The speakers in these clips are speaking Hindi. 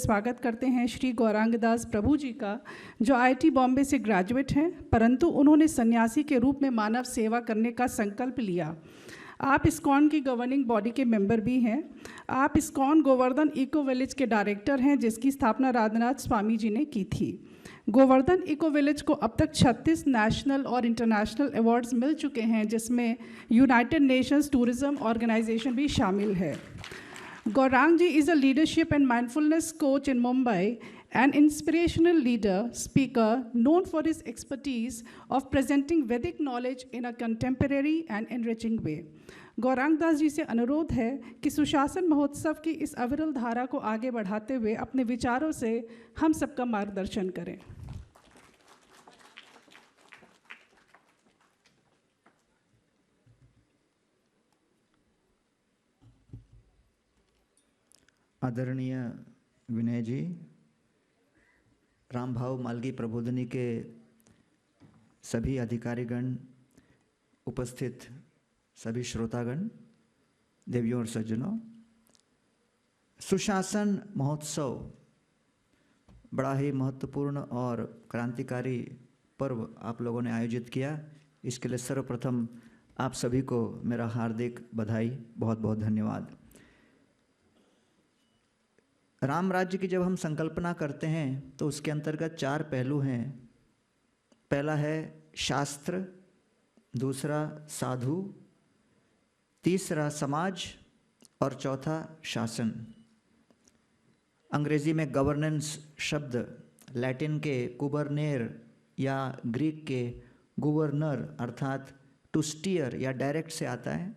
स्वागत करते हैं श्री गौरांग दास प्रभु जी का, जो आईआईटी बॉम्बे से ग्रेजुएट हैं, परंतु उन्होंने सन्यासी के रूप में मानव सेवा करने का संकल्प लिया। आप इस्कॉन की गवर्निंग बॉडी के मेंबर भी हैं। आप इस्कॉन गोवर्धन इको विलेज के डायरेक्टर हैं, जिसकी स्थापना राधानाथ स्वामी जी ने की थी। गोवर्धन इको विलेज को अब तक 36 नेशनल और इंटरनेशनल अवार्ड्स मिल चुके हैं, जिसमें यूनाइटेड नेशंस टूरिज्म ऑर्गेनाइजेशन भी शामिल है। Gaurang ji is a leadership and mindfulness coach in Mumbai, an inspirational leader, speaker, known for his expertise of presenting Vedic knowledge in a contemporary and enriching way. Gaurang Das ji से अनुरोध है कि सुशासन महोत्सव की इस अविरल धारा को आगे बढ़ाते हुए अपने विचारों से हम सबका मार्गदर्शन करें। आदरणीय विनय जी, रामभाव मालगी प्रबोधिनी के सभी अधिकारीगण, उपस्थित सभी श्रोतागण, देवियों और सज्जनों, सुशासन महोत्सव बड़ा ही महत्वपूर्ण और क्रांतिकारी पर्व आप लोगों ने आयोजित किया। इसके लिए सर्वप्रथम आप सभी को मेरा हार्दिक बधाई, बहुत बहुत धन्यवाद। राम राज्य की जब हम संकल्पना करते हैं तो उसके अंतर्गत 4 पहलू हैं। पहला है शास्त्र, दूसरा साधु, तीसरा समाज और चौथा शासन। अंग्रेजी में गवर्नेंस शब्द लैटिन के कुबरनेर या ग्रीक के गुवर्नर अर्थात टू स्टीयर या डायरेक्ट से आता है,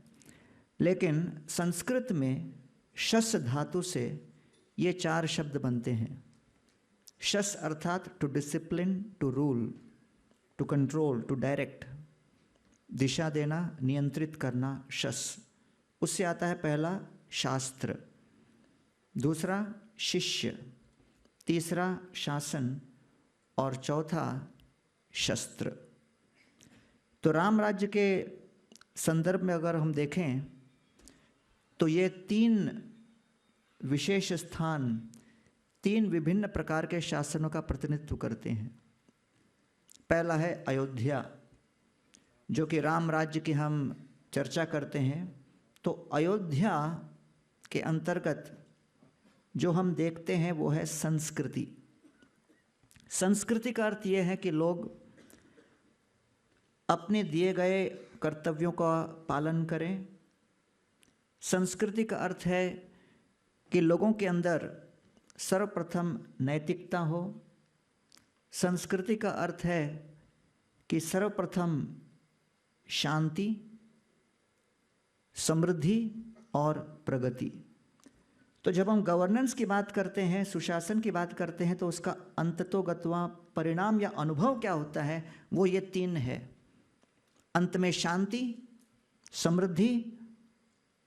लेकिन संस्कृत में शस धातु से ये 4 शब्द बनते हैं। शस अर्थात to discipline, to rule, to control, to direct, दिशा देना, नियंत्रित करना, शस। उससे आता है पहला शास्त्र, दूसरा शिष्य, तीसरा शासन और चौथा शस्त्र। तो राम राज्य के संदर्भ में अगर हम देखें तो ये 3 विशेष स्थान 3 विभिन्न प्रकार के शासनों का प्रतिनिधित्व करते हैं। पहला है अयोध्या, जो कि राम राज्य की हम चर्चा करते हैं। तो अयोध्या के अंतर्गत जो हम देखते हैं वो है संस्कृति। संस्कृति का अर्थ ये है कि लोग अपने दिए गए कर्तव्यों का पालन करें। संस्कृति का अर्थ है कि लोगों के अंदर सर्वप्रथम नैतिकता हो। संस्कृति का अर्थ है कि सर्वप्रथम शांति, समृद्धि और प्रगति। तो जब हम गवर्नेंस की बात करते हैं, सुशासन की बात करते हैं, तो उसका अंततोगत्वा परिणाम या अनुभव क्या होता है, वो ये 3 है। अंत में शांति, समृद्धि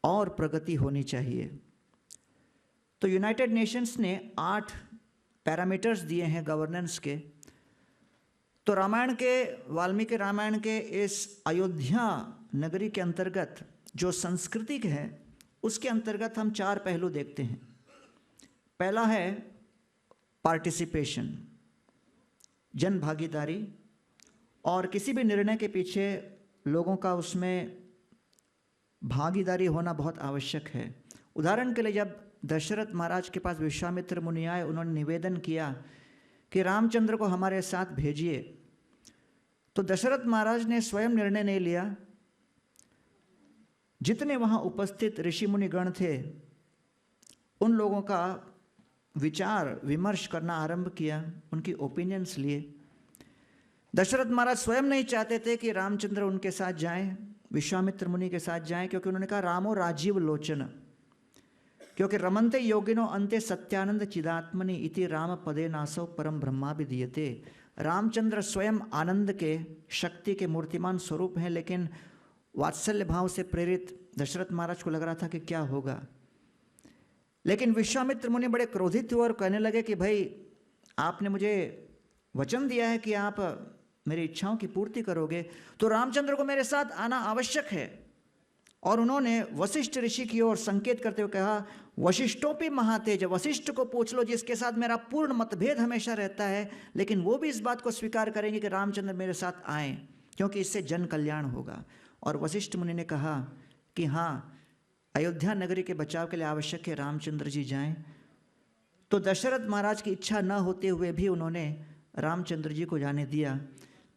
और प्रगति होनी चाहिए। तो यूनाइटेड नेशंस ने 8 पैरामीटर्स दिए हैं गवर्नेंस के। तो रामायण के, वाल्मीकि रामायण के इस अयोध्या नगरी के अंतर्गत जो संस्कृति है, उसके अंतर्गत हम 4 पहलू देखते हैं। पहला है पार्टिसिपेशन, जन भागीदारी, और किसी भी निर्णय के पीछे लोगों का उसमें भागीदारी होना बहुत आवश्यक है। उदाहरण के लिए जब दशरथ महाराज के पास विश्वामित्र मुनि आए, उन्होंने निवेदन किया कि रामचंद्र को हमारे साथ भेजिए, तो दशरथ महाराज ने स्वयं निर्णय नहीं लिया। जितने वहाँ उपस्थित ऋषि मुनि गण थे, उन लोगों का विचार विमर्श करना आरंभ किया, उनकी ओपिनियंस लिए। दशरथ महाराज स्वयं नहीं चाहते थे कि रामचंद्र उनके साथ जाएं, विश्वामित्र मुनि के साथ जाएं, क्योंकि उन्होंने कहा रामो राजीव लोचन, क्योंकि रमन्ते योगिनो अंते सत्यानंद चिदात्मनि इति राम पदे नासो परम ब्रह्मा विधीयते। रामचंद्र स्वयं आनंद के, शक्ति के मूर्तिमान स्वरूप हैं, लेकिन वात्सल्य भाव से प्रेरित दशरथ महाराज को लग रहा था कि क्या होगा। लेकिन विश्वामित्र मुनि बड़े क्रोधित हुए और कहने लगे कि भाई, आपने मुझे वचन दिया है कि आप मेरी इच्छाओं की पूर्ति करोगे, तो रामचंद्र को मेरे साथ आना आवश्यक है। और उन्होंने वशिष्ठ ऋषि की ओर संकेत करते हुए कहा, वशिष्ठोपि महातेज, वशिष्ठ को पूछ लो जिसके साथ मेरा पूर्ण मतभेद हमेशा रहता है, लेकिन वो भी इस बात को स्वीकार करेंगे कि रामचंद्र मेरे साथ आए, क्योंकि इससे जन कल्याण होगा। और वशिष्ठ मुनि ने कहा कि हाँ, अयोध्या नगरी के बचाव के लिए आवश्यक है रामचंद्र जी जाएं। तो दशरथ महाराज की इच्छा न होते हुए भी उन्होंने रामचंद्र जी को जाने दिया।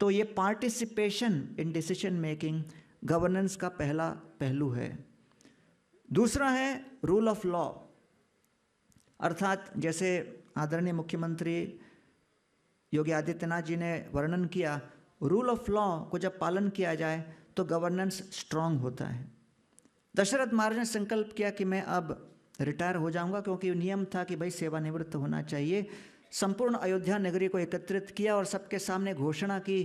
तो ये participation in decision making governance का पहला पहलू है। दूसरा है रूल ऑफ लॉ, अर्थात जैसे आदरणीय मुख्यमंत्री योगी आदित्यनाथ जी ने वर्णन किया, रूल ऑफ लॉ को जब पालन किया जाए तो गवर्नेंस स्ट्रांग होता है। दशरथ महाराज ने संकल्प किया कि मैं अब रिटायर हो जाऊंगा, क्योंकि नियम था कि भाई सेवानिवृत्त होना चाहिए। संपूर्ण अयोध्या नगरी को एकत्रित किया और सबके सामने घोषणा की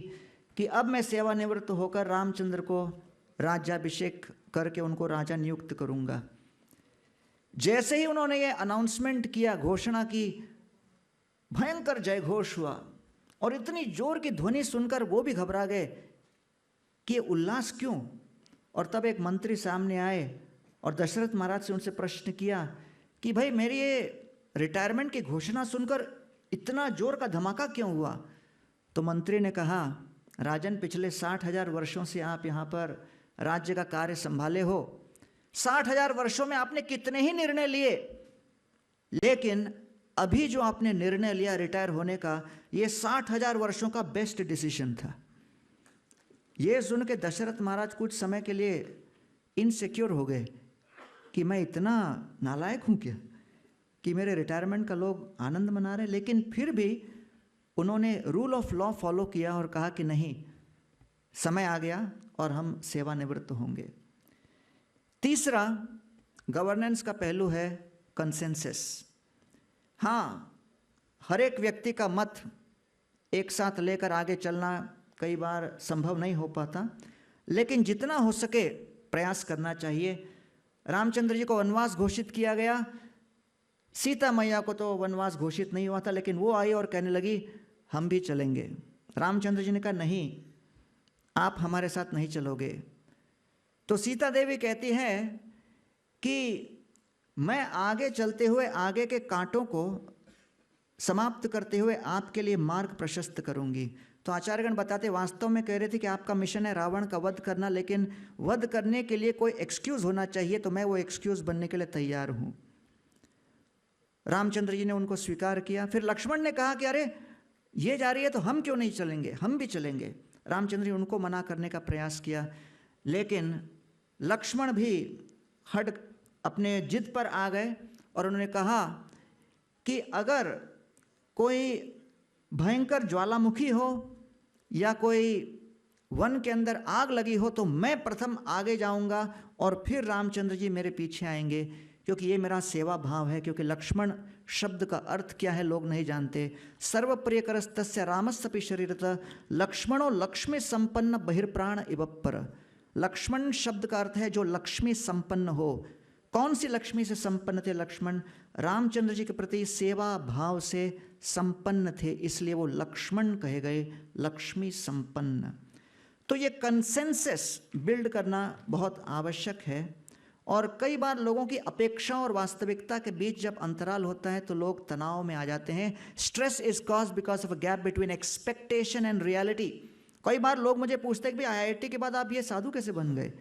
कि अब मैं सेवानिवृत्त होकर रामचंद्र को राज्याभिषेक करके उनको राजा नियुक्त करूंगा। जैसे ही उन्होंने ये अनाउंसमेंट किया, घोषणा की, भयंकर जयघोष हुआ और इतनी जोर की ध्वनि सुनकर वो भी घबरा गए कि ये उल्लास क्यों। और तब एक मंत्री सामने आए और दशरथ महाराज से उनसे प्रश्न किया कि भाई मेरी ये रिटायरमेंट की घोषणा सुनकर इतना जोर का धमाका क्यों हुआ। तो मंत्री ने कहा, राजन, पिछले 60,000 वर्षों से आप यहाँ पर राज्य का कार्य संभाले हो। 60,000 वर्षों में आपने कितने ही निर्णय लिए, लेकिन अभी जो आपने निर्णय लिया रिटायर होने का, ये 60,000 वर्षों का बेस्ट डिसीजन था। ये सुन के दशरथ महाराज कुछ समय के लिए इनसिक्योर हो गए कि मैं इतना नालायक हूँ क्या कि मेरे रिटायरमेंट का लोग आनंद मना रहे। लेकिन फिर भी उन्होंने रूल ऑफ लॉ फॉलो किया और कहा कि नहीं, समय आ गया और हम सेवानिवृत्त होंगे। तीसरा गवर्नेंस का पहलू है कंसेंसस। हाँ, हर एक व्यक्ति का मत एक साथ लेकर आगे चलना कई बार संभव नहीं हो पाता, लेकिन जितना हो सके प्रयास करना चाहिए। रामचंद्र जी को वनवास घोषित किया गया, सीता मैया को तो वनवास घोषित नहीं हुआ था, लेकिन वो आई और कहने लगी हम भी चलेंगे। रामचंद्र जी ने कहा नहीं, आप हमारे साथ नहीं चलोगे। तो सीता देवी कहती है कि मैं आगे चलते हुए आगे के कांटों को समाप्त करते हुए आपके लिए मार्ग प्रशस्त करूंगी। तो आचार्यगण बताते वास्तव में कह रहे थे कि आपका मिशन है रावण का वध करना, लेकिन वध करने के लिए कोई एक्सक्यूज होना चाहिए, तो मैं वो एक्सक्यूज बनने के लिए तैयार हूं। रामचंद्र जी ने उनको स्वीकार किया। फिर लक्ष्मण ने कहा कि अरे ये जा रही है तो हम क्यों नहीं चलेंगे, हम भी चलेंगे। रामचंद्र जी उनको मना करने का प्रयास किया, लेकिन लक्ष्मण भी हट अपने जिद पर आ गए और उन्होंने कहा कि अगर कोई भयंकर ज्वालामुखी हो या कोई वन के अंदर आग लगी हो तो मैं प्रथम आगे जाऊंगा और फिर रामचंद्र जी मेरे पीछे आएंगे, क्योंकि ये मेरा सेवा भाव है। क्योंकि लक्ष्मण शब्द का अर्थ क्या है लोग नहीं जानते। सर्वप्रियकरस्तस्य रामस्यपि शरीरतः लक्ष्मणो लक्ष्मी संपन्न बहिर्प्राण इवप्पर। लक्ष्मण शब्द का अर्थ है जो लक्ष्मी संपन्न हो। कौन सी लक्ष्मी से संपन्न थे लक्ष्मण? रामचंद्र जी के प्रति सेवा भाव से संपन्न थे, इसलिए वो लक्ष्मण कहे गए, लक्ष्मी संपन्न। तो ये कंसेंसस बिल्ड करना बहुत आवश्यक है। और कई बार लोगों की अपेक्षा और वास्तविकता के बीच जब अंतराल होता है तो लोग तनाव में आ जाते हैं। Stress is caused because of a gap between expectation and reality. कई बार लोग मुझे पूछते हैं कि भाई IIT के बाद आप ये साधु कैसे बन गए,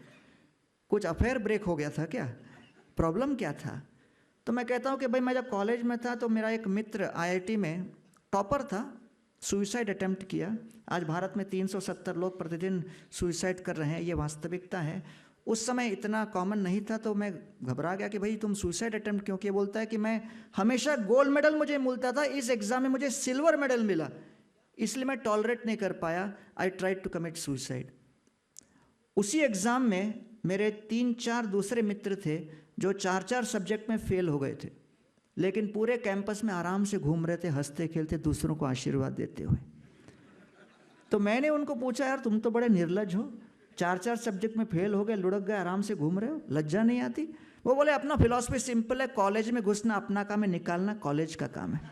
कुछ अफेयर ब्रेक हो गया था क्या, प्रॉब्लम क्या था? तो मैं कहता हूँ कि भाई मैं जब कॉलेज में था तो मेरा एक मित्र IIT में टॉपर था, सुइसाइड अटेम्प्ट किया। आज भारत में 370 लोग प्रतिदिन सुइसाइड कर रहे हैं, ये वास्तविकता है। उस समय इतना कॉमन नहीं था, तो मैं घबरा गया कि भाई तुम सुइसाइड अटेम्प्ट क्यों किया? बोलता है कि मैं हमेशा गोल्ड मेडल मुझे मिलता था, इस एग्जाम में मुझे सिल्वर मेडल मिला, इसलिए मैं टॉलरेट नहीं कर पाया, I tried to commit suicide. उसी एग्जाम में मेरे 3-4 दूसरे मित्र थे जो 4-4 सब्जेक्ट में फेल हो गए थे, लेकिन पूरे कैंपस में आराम से घूम रहे थे, हंसते खेलते, दूसरों को आशीर्वाद देते हुए। तो मैंने उनको पूछा, यार तुम तो बड़े निर्लज हो, 4-4 सब्जेक्ट में फेल हो गए, लुढ़क गए, आराम से घूम रहे हो, लज्जा नहीं आती? वो बोले अपना फिलॉसफी सिंपल है, कॉलेज में घुसना अपना काम है, निकालना कॉलेज का काम है।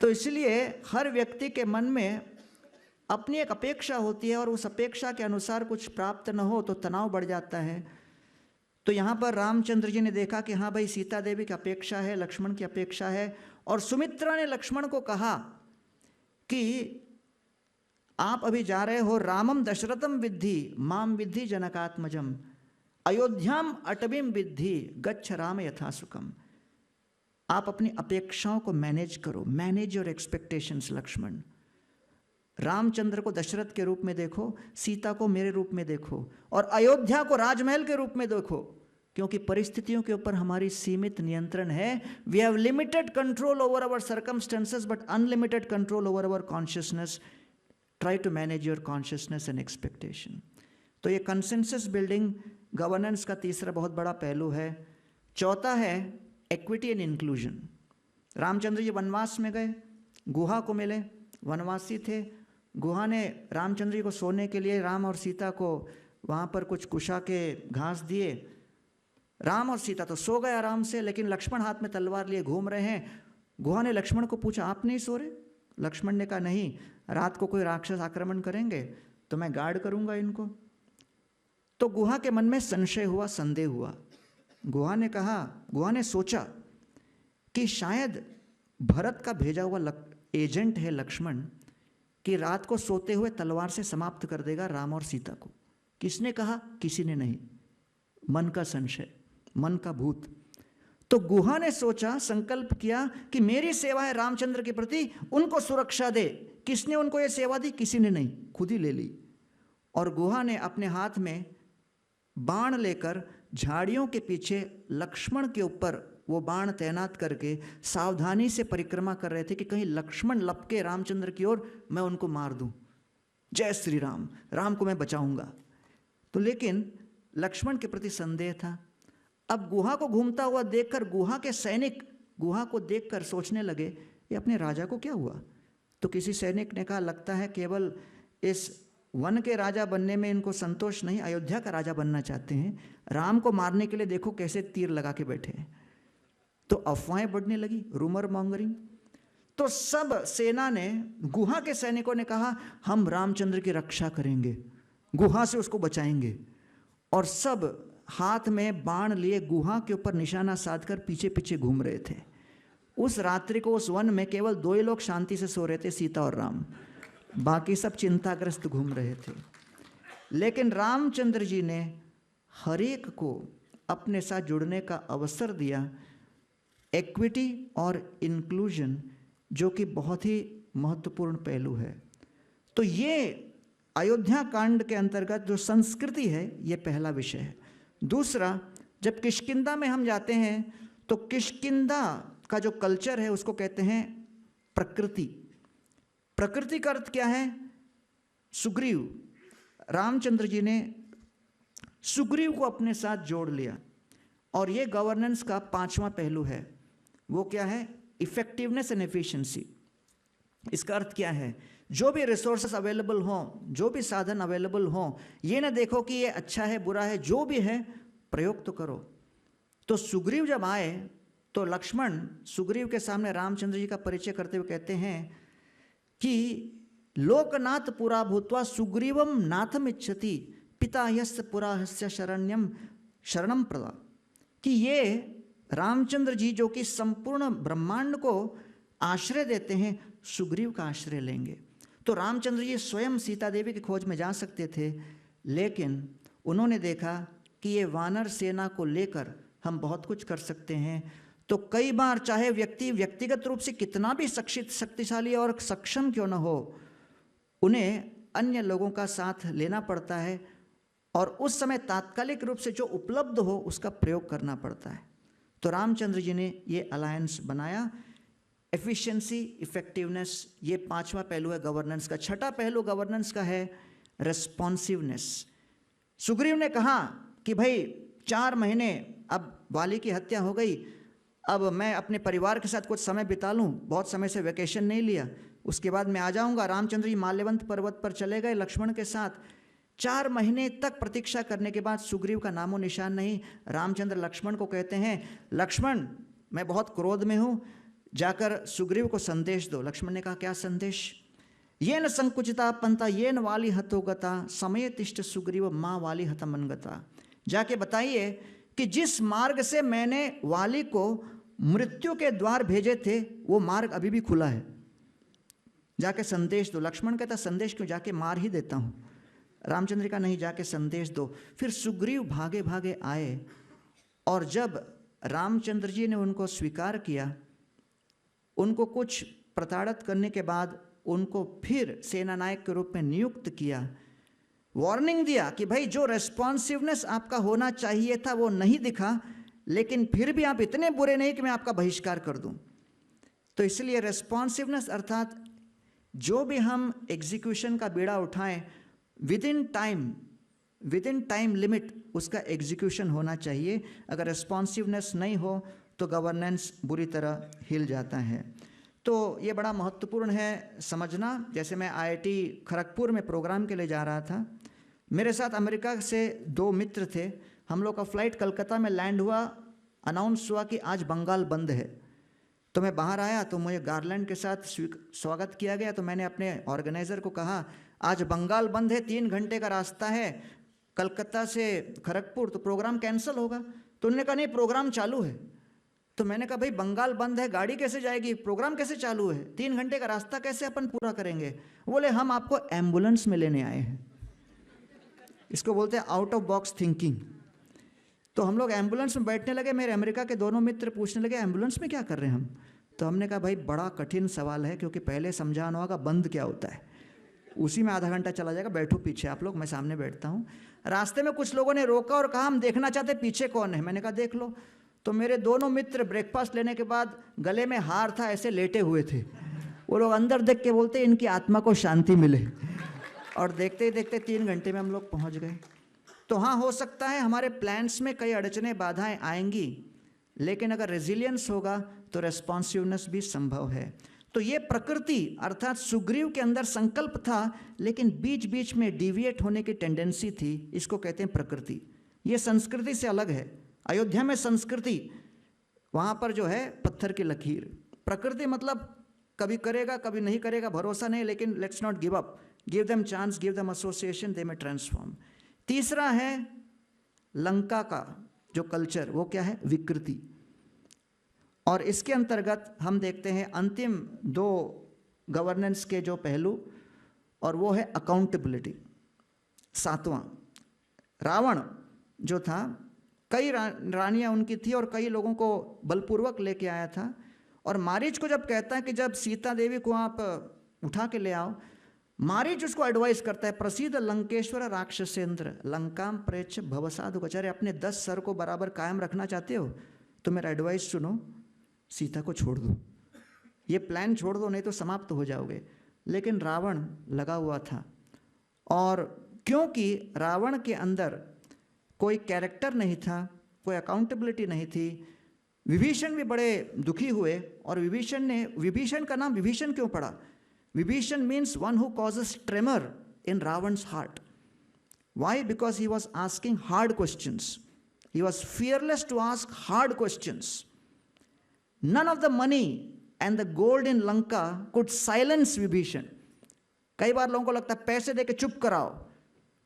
तो इसलिए हर व्यक्ति के मन में अपनी एक अपेक्षा होती है और उस अपेक्षा के अनुसार कुछ प्राप्त न हो तो तनाव बढ़ जाता है। तो यहाँ पर रामचंद्र जी ने देखा कि हाँ भाई, सीता देवी की अपेक्षा है, लक्ष्मण की अपेक्षा है, और सुमित्रा ने लक्ष्मण को कहा कि आप अभी जा रहे हो, रामम दशरथम विद्धि माम विद्धि जनकात्मजम अयोध्याम अटवीम विद्धि गच्छ राम यथा सुखम। आप अपनी अपेक्षाओं को मैनेज करो, manage your expectations Lakshman. Ramchandra को दशरथ के रूप में देखो, सीता को मेरे रूप में देखो, और अयोध्या को राजमहल के रूप में देखो, क्योंकि परिस्थितियों के ऊपर हमारी सीमित नियंत्रण है। We have limited control over our circumstances but unlimited control over our consciousness. Try to manage your consciousness and expectation. तो ये कंसेंसस बिल्डिंग गवर्नेंस का तीसरा बहुत बड़ा पहलू है। चौथा है equity and inclusion. Ramchandra ji वनवास में गए, गुहा को मिले, वनवासी थे। गुहा ने रामचंद्र जी को सोने के लिए राम और सीता को वहाँ पर कुछ कुशा के घास दिए। राम और सीता तो सो गए आराम से, लेकिन लक्ष्मण हाथ में तलवार लिए घूम रहे हैं। गुहा ने लक्ष्मण को पूछा, आप नहीं सो रहे? लक्ष्मण ने कहा, नहीं, रात को कोई राक्षस आक्रमण करेंगे तो मैं गार्ड करूंगा इनको। तो गुहा के मन में संशय हुआ, संदेह हुआ। गुहा ने सोचा कि शायद भरत का भेजा हुआ एजेंट है लक्ष्मण, कि रात को सोते हुए तलवार से समाप्त कर देगा राम और सीता को। किसने कहा? किसी ने नहीं। मन का संशय, मन का भूत। तो गुहा ने सोचा, संकल्प किया कि मेरी सेवा है रामचंद्र के प्रति, उनको सुरक्षा दे। किसने उनको ये सेवा दी? किसी ने नहीं, खुद ही ले ली। और गुहा ने अपने हाथ में बाण लेकर झाड़ियों के पीछे लक्ष्मण के ऊपर वो बाण तैनात करके सावधानी से परिक्रमा कर रहे थे कि कहीं लक्ष्मण लपके रामचंद्र की ओर, मैं उनको मार दूं। जय श्री राम, राम को मैं बचाऊंगा। तो लेकिन लक्ष्मण के प्रति संदेह था। अब गुहा को घूमता हुआ देखकर गुहा के सैनिक गुहा को देखकर सोचने लगे, ये अपने राजा को क्या हुआ? तो किसी सैनिक ने कहा, लगता है केवल इस वन के राजा बनने में इनको संतोष नहीं, अयोध्या का राजा बनना चाहते हैं। राम को मारने के लिए देखो कैसे तीर लगा के बैठे हैं। तो अफवाहें बढ़ने लगी, रूमर मॉन्गरिंग। तो सब सेना ने, गुहा के सैनिकों ने कहा, हम रामचंद्र की रक्षा करेंगे, गुहा से उसको बचाएंगे। और सब हाथ में बाण लिए गुहा के ऊपर निशाना साधकर पीछे पीछे घूम रहे थे। उस रात्रि को उस वन में केवल 2 ही लोग शांति से सो रहे थे, सीता और राम। बाकी सब चिंताग्रस्त घूम रहे थे। लेकिन रामचंद्र जी ने हर एक को अपने साथ जुड़ने का अवसर दिया। इक्विटी और इंक्लूजन, जो कि बहुत ही महत्वपूर्ण पहलू है। तो ये अयोध्या कांड के अंतर्गत जो संस्कृति है, ये पहला विषय है। दूसरा, जब किष्किंधा में हम जाते हैं तो किष्किंधा का जो कल्चर है उसको कहते हैं प्रकृति। प्रकृति का अर्थ क्या है? सुग्रीव। रामचंद्र जी ने सुग्रीव को अपने साथ जोड़ लिया। और ये गवर्नेंस का 5वां पहलू है। वो क्या है? Effectiveness and efficiency. इसका अर्थ क्या है? जो भी रिसोर्सेस अवेलेबल हों, जो भी साधन अवेलेबल हों, ये ना देखो कि ये अच्छा है बुरा है, जो भी है प्रयोग तो करो। तो सुग्रीव जब आए तो लक्ष्मण सुग्रीव के सामने रामचंद्र जी का परिचय करते हुए कहते हैं कि लोकनाथ पुरा भूत्वा सुग्रीवम नाथम इच्छति पिता यस्य पुरा हस्य शरणम प्रदा। कि ये रामचंद्र जी जो कि संपूर्ण ब्रह्मांड को आश्रय देते हैं, सुग्रीव का आश्रय लेंगे। तो रामचंद्र जी स्वयं सीता देवी की खोज में जा सकते थे, लेकिन उन्होंने देखा कि ये वानर सेना को लेकर हम बहुत कुछ कर सकते हैं। तो कई बार चाहे व्यक्ति व्यक्तिगत रूप से कितना भी शक्तिशाली और सक्षम क्यों न हो, उन्हें अन्य लोगों का साथ लेना पड़ता है और उस समय तात्कालिक रूप से जो उपलब्ध हो उसका प्रयोग करना पड़ता है। तो रामचंद्र जी ने ये अलायंस बनाया। एफिशिएंसी, इफेक्टिवनेस, ये 5वां पहलू है गवर्नेंस का। छठा पहलू गवर्नेंस का है रेस्पॉन्सिवनेस। सुग्रीव ने कहा कि भाई 4 महीने, अब वाली की हत्या हो गई, अब मैं अपने परिवार के साथ कुछ समय बिता लूँ, बहुत समय से वैकेशन नहीं लिया, उसके बाद मैं आ जाऊँगा। रामचंद्र जी माल्यवंत पर्वत पर चले गए लक्ष्मण के साथ। 4 महीने तक प्रतीक्षा करने के बाद सुग्रीव का नामो निशान नहीं। रामचंद्र लक्ष्मण को कहते हैं, लक्ष्मण मैं बहुत क्रोध में हूँ, जाकर सुग्रीव को संदेश दो। लक्ष्मण ने कहा, क्या संदेश? ये न संकुचिता पंता ये न वाली हतोगता समय तिष्ठ सुग्रीव माँ वाली हत मनगता। जाके बताइए कि जिस मार्ग से मैंने वाली को मृत्यु के द्वार भेजे थे वो मार्ग अभी भी खुला है, जाके संदेश दो। लक्ष्मण कहता संदेश क्यों, जाके मार ही देता हूँ। रामचंद्र का नहीं, जाके संदेश दो। फिर सुग्रीव भागे भागे आए और जब रामचंद्र जी ने उनको स्वीकार किया, उनको कुछ प्रताड़ित करने के बाद उनको फिर सेनानायक के रूप में नियुक्त किया, वार्निंग दिया कि भाई जो रेस्पॉन्सिवनेस आपका होना चाहिए था वो नहीं दिखा, लेकिन फिर भी आप इतने बुरे नहीं कि मैं आपका बहिष्कार कर दूं। तो इसलिए रेस्पॉन्सिवनेस अर्थात जो भी हम एग्जीक्यूशन का बीड़ा उठाएं विद इन टाइम लिमिट उसका एग्जीक्यूशन होना चाहिए। अगर रेस्पॉन्सिवनेस नहीं हो तो गवर्नेंस बुरी तरह हिल जाता है। तो ये बड़ा महत्वपूर्ण है समझना। जैसे मैं IIT खड़गपुर में प्रोग्राम के लिए जा रहा था, मेरे साथ अमेरिका से 2 मित्र थे। हम लोग का फ़्लाइट कलकत्ता में लैंड हुआ, अनाउंस हुआ कि आज बंगाल बंद है। तो मैं बाहर आया तो मुझे गार्लैंड के साथ स्वागत किया गया। तो मैंने अपने ऑर्गेनाइज़र को कहा आज बंगाल बंद है, 3 घंटे का रास्ता है कलकत्ता से खड़गपुर, तो प्रोग्राम कैंसिल होगा। तो उन्होंने कहा नहीं प्रोग्राम चालू है। तो मैंने कहा भाई बंगाल बंद है, गाड़ी कैसे जाएगी, प्रोग्राम कैसे चालू है, 3 घंटे का रास्ता कैसे अपन पूरा करेंगे। बोले हम आपको एम्बुलेंस में लेने आए हैं। इसको बोलते हैं आउट ऑफ बॉक्स थिंकिंग। तो हम लोग एम्बुलेंस में बैठने लगे। मेरे अमेरिका के दोनों मित्र पूछने लगे एम्बुलेंस में क्या कर रहे हैं हम। तो हमने कहा भाई बड़ा कठिन सवाल है, क्योंकि पहले समझाना होगा बंद क्या होता है, उसी में आधा घंटा चला जाएगा। बैठो पीछे आप लोग, मैं सामने बैठता हूँ। रास्ते में कुछ लोगों ने रोका और कहा हम देखना चाहते पीछे कौन है। मैंने कहा देख लो। तो मेरे दोनों मित्र ब्रेकफास्ट लेने के बाद गले में हार था, ऐसे लेटे हुए थे। वो लोग अंदर देख के बोलते इनकी आत्मा को शांति मिले। और देखते ही देखते 3 घंटे में हम लोग पहुँच गए। तो हाँ, हो सकता है हमारे प्लान्स में कई अड़चने बाधाएं आएंगी, लेकिन अगर रेजिलियंस होगा तो रेस्पॉन्सिवनेस भी संभव है। तो ये प्रकृति अर्थात सुग्रीव के अंदर संकल्प था, लेकिन बीच बीच में डिविएट होने की टेंडेंसी थी। इसको कहते हैं प्रकृति। ये संस्कृति से अलग है। अयोध्या में संस्कृति, वहाँ पर जो है पत्थर की लकीर। प्रकृति मतलब कभी करेगा कभी नहीं करेगा, भरोसा नहीं, लेकिन let's not give up, give them chance, give them association, they may transform. तीसरा है लंका का जो कल्चर, वो क्या है, विकृति। और इसके अंतर्गत हम देखते हैं अंतिम 2 गवर्नेंस के जो पहलू, और वो है अकाउंटेबिलिटी। 7वां, रावण जो था, कई रानियां उनकी थी और कई लोगों को बलपूर्वक लेके आया था। और मारीच को जब कहता है कि जब सीता देवी को आप उठा के ले आओ, मारीच उसको एडवाइस करता है प्रसिद्ध लंकेश्वर राक्षसेंद्र लंकाम प्रेक्ष भवसाधु। कचारे अपने 10 सर को बराबर कायम रखना चाहते हो तो मेरा एडवाइस सुनो, सीता को छोड़ दो, ये प्लान छोड़ दो, नहीं तो समाप्त हो जाओगे। लेकिन रावण लगा हुआ था, और क्योंकि रावण के अंदर कोई कैरेक्टर नहीं था, कोई अकाउंटेबिलिटी नहीं थी, विभीषण भी बड़े दुखी हुए। और विभीषण का नाम विभीषण क्यों पड़ा? Vibhishana means one who causes tremor in Ravana's heart. Why? Because he was asking hard questions. He was fearless to ask hard questions. None of the money and the gold in Lanka could silence Vibhishan. कई बार लोगों को लगता है पैसे देके चुप कराओ,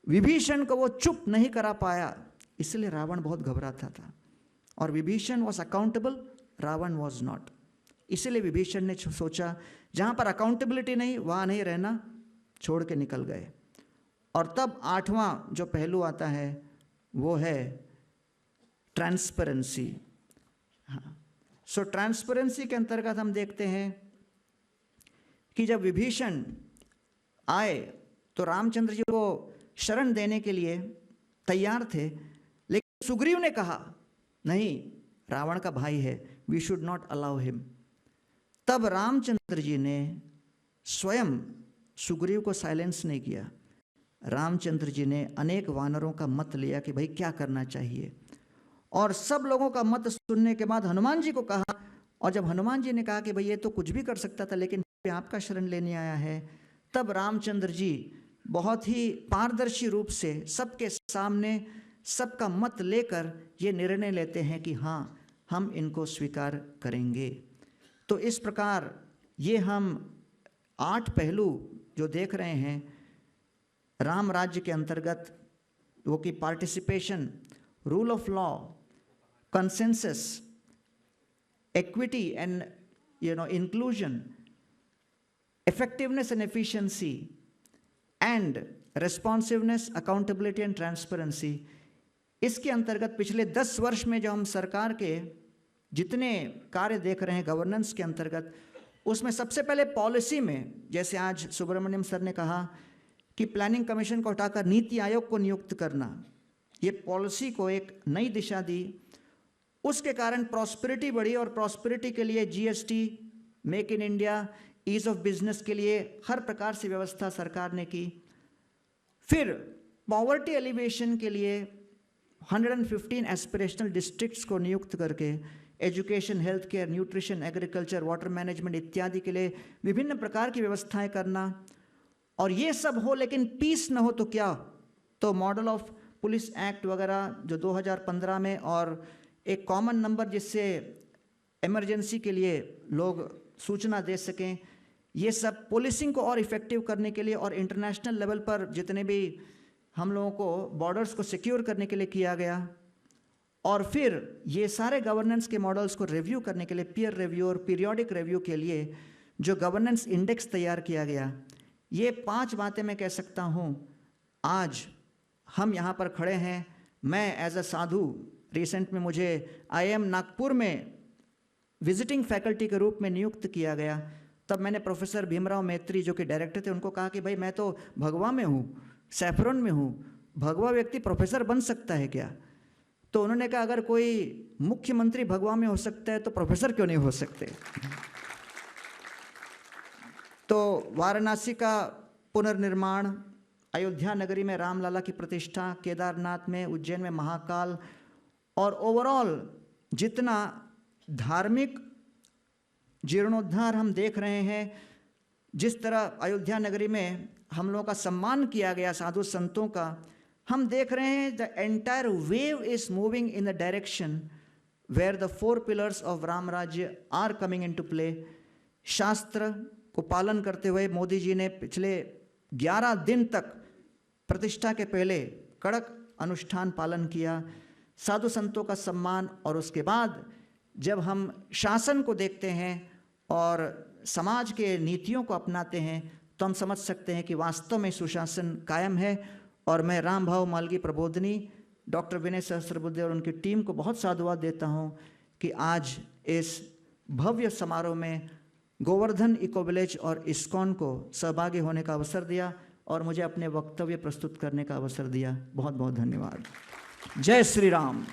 विभीषण को वो चुप नहीं करा पाया, इसलिए रावण बहुत घबराता था। और Vibhishan was accountable, Ravan was not. इसलिए विभीषण ने सोचा जहाँ पर अकाउंटेबिलिटी नहीं वहाँ नहीं रहना, छोड़ के निकल गए। और तब 8वां जो पहलू आता है वो है ट्रांसपेरेंसी। हाँ, सो ट्रांसपेरेंसी के अंतर्गत हम देखते हैं कि जब विभीषण आए तो रामचंद्र जी को शरण देने के लिए तैयार थे, लेकिन सुग्रीव ने कहा नहीं, रावण का भाई है, we should not allow him. तब रामचंद्र जी ने स्वयं सुग्रीव को साइलेंस नहीं किया। रामचंद्र जी ने अनेक वानरों का मत लिया कि भाई क्या करना चाहिए, और सब लोगों का मत सुनने के बाद हनुमान जी को कहा। और जब हनुमान जी ने कहा कि भाई ये तो कुछ भी कर सकता था, लेकिन आपका शरण लेने आया है, तब रामचंद्र जी बहुत ही पारदर्शी रूप से सबके सामने सबका मत लेकर ये निर्णय लेते हैं कि हाँ, हम इनको स्वीकार करेंगे। तो इस प्रकार ये हम 8 पहलू जो देख रहे हैं राम राज्य के अंतर्गत, वो कि participation, rule of law, consensus, equity and inclusion, effectiveness and efficiency, and responsiveness, accountability and transparency, इसके अंतर्गत पिछले 10 वर्ष में जो हम सरकार के जितने कार्य देख रहे हैं गवर्नेंस के अंतर्गत, उसमें सबसे पहले पॉलिसी में, जैसे आज सुब्रमण्यम सर ने कहा कि प्लानिंग कमीशन को हटाकर नीति आयोग को नियुक्त करना, ये पॉलिसी को एक नई दिशा दी। उसके कारण प्रॉस्पेरिटी बढ़ी और प्रॉस्पेरिटी के लिए GST, make in India, ease of business के लिए हर प्रकार से व्यवस्था सरकार ने की। फिर पॉवर्टी एलिवेशन के लिए 115 एस्पिरेशनल डिस्ट्रिक्ट्स को नियुक्त करके education, health care, nutrition, agriculture, water management इत्यादि के लिए विभिन्न प्रकार की व्यवस्थाएं करना। और ये सब हो लेकिन पीस न हो तो क्या, तो मॉडल ऑफ पुलिस एक्ट वगैरह जो 2015 में, और एक कॉमन नंबर जिससे इमरजेंसी के लिए लोग सूचना दे सकें, ये सब पुलिसिंग को और इफ़ेक्टिव करने के लिए और इंटरनेशनल लेवल पर जितने भी हम लोगों को बॉर्डर्स को सिक्योर करने के लिए किया गया। और फिर ये सारे गवर्नेंस के मॉडल्स को रिव्यू करने के लिए पीयर रिव्यू और पीरियोडिक रिव्यू के लिए जो गवर्नेंस इंडेक्स तैयार किया गया। ये 5 बातें मैं कह सकता हूँ आज हम यहाँ पर खड़े हैं। मैं एज अ साधु, रिसेंट में मुझे IIM नागपुर में विजिटिंग फैकल्टी के रूप में नियुक्त किया गया। तब मैंने प्रोफेसर भीमराव मैत्री जो कि डायरेक्टर थे उनको कहा कि भाई मैं तो भगवा में हूँ, सैफरन में हूँ, भगवा व्यक्ति प्रोफेसर बन सकता है क्या? तो उन्होंने कहा अगर कोई मुख्यमंत्री भगवा में हो सकता है तो प्रोफेसर क्यों नहीं हो सकते? तो वाराणसी का पुनर्निर्माण, अयोध्या नगरी में रामलला की प्रतिष्ठा, केदारनाथ में, उज्जैन में महाकाल, और ओवरऑल जितना धार्मिक जीर्णोद्धार हम देख रहे हैं, जिस तरह अयोध्या नगरी में हम लोगों का सम्मान किया गया साधु संतों का, हम देख रहे हैं the entire wave is moving in the direction where the 4 pillars of Ram Rajya are coming into play. शास्त्र को पालन करते हुए मोदी जी ने पिछले 11 दिन तक प्रतिष्ठा के पहले कड़क अनुष्ठान पालन किया, साधु संतों का सम्मान, और उसके बाद जब हम शासन को देखते हैं और समाज के नीतियों को अपनाते हैं तो हम समझ सकते हैं कि वास्तव में सुशासन कायम है। और मैं रामभाव मालगी प्रबोधिनी, डॉक्टर विनय सहस्त्रबुद्धे और उनकी टीम को बहुत साधुवाद देता हूं कि आज इस भव्य समारोह में गोवर्धन इको विलेज और इस्कॉन को सहभागी होने का अवसर दिया और मुझे अपने वक्तव्य प्रस्तुत करने का अवसर दिया। बहुत बहुत धन्यवाद। जय श्री राम।